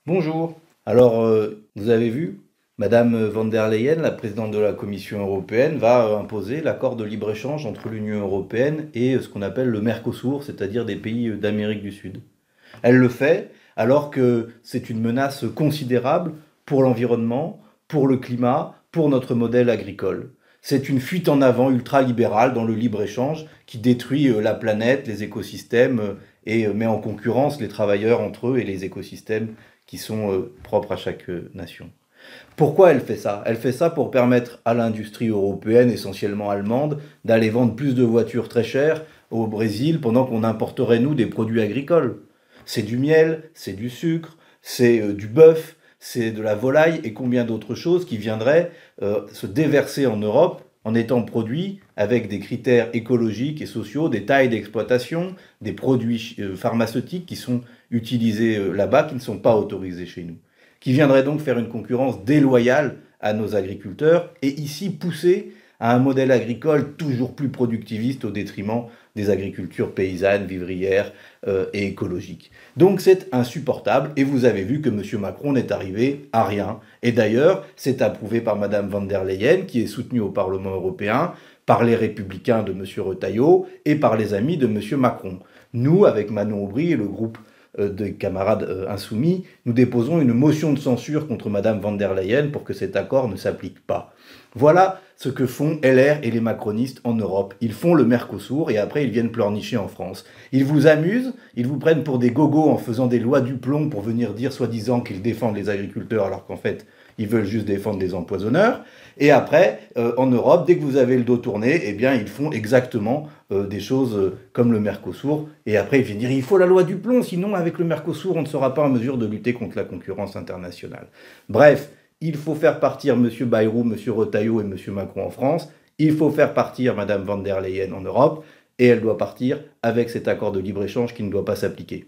Bonjour. Alors, vous avez vu, Madame von der Leyen, la présidente de la Commission européenne, va imposer l'accord de libre-échange entre l'Union européenne et ce qu'on appelle le Mercosur, c'est-à-dire des pays d'Amérique du Sud. Elle le fait alors que c'est une menace considérable pour l'environnement, pour le climat, pour notre modèle agricole. C'est une fuite en avant ultralibérale dans le libre-échange qui détruit la planète, les écosystèmes et met en concurrence les travailleurs entre eux et les écosystèmes qui sont propres à chaque nation. Pourquoi elle fait ça? Elle fait ça pour permettre à l'industrie européenne, essentiellement allemande, d'aller vendre plus de voitures très chères au Brésil pendant qu'on importerait, nous, des produits agricoles. C'est du miel, c'est du sucre, c'est du bœuf, c'est de la volaille et combien d'autres choses qui viendraient se déverser en Europe en étant produits avec des critères écologiques et sociaux, des tailles d'exploitation, des produits pharmaceutiques qui sont utilisés là-bas, qui ne sont pas autorisés chez nous, qui viendraient donc faire une concurrence déloyale à nos agriculteurs et ici pousser à un modèle agricole toujours plus productiviste au détriment des agricultures paysannes, vivrières et écologiques. Donc c'est insupportable et vous avez vu que M. Macron n'est arrivé à rien. Et d'ailleurs, c'est approuvé par Mme von der Leyen qui est soutenue au Parlement européen par les républicains de M. Retailleau et par les amis de M. Macron. Nous, avec Manon Aubry et le groupe des camarades insoumis, nous déposons une motion de censure contre Mme von der Leyen pour que cet accord ne s'applique pas. Voilà ce que font LR et les macronistes en Europe. Ils font le Mercosur et après ils viennent pleurnicher en France. Ils vous amusent, ils vous prennent pour des gogos en faisant des lois du plomb pour venir dire soi-disant qu'ils défendent les agriculteurs alors qu'en fait ils veulent juste défendre des empoisonneurs. Et après, en Europe, dès que vous avez le dos tourné, eh bien ils font exactement des choses comme le Mercosur. Et après ils viennent dire il faut la loi du plomb, sinon avec le Mercosur on ne sera pas en mesure de lutter contre la concurrence internationale. Bref, il faut faire partir M. Bayrou, M. Retailleau et M. Macron en France. Il faut faire partir Mme von der Leyen en Europe. Et elle doit partir avec cet accord de libre-échange qui ne doit pas s'appliquer.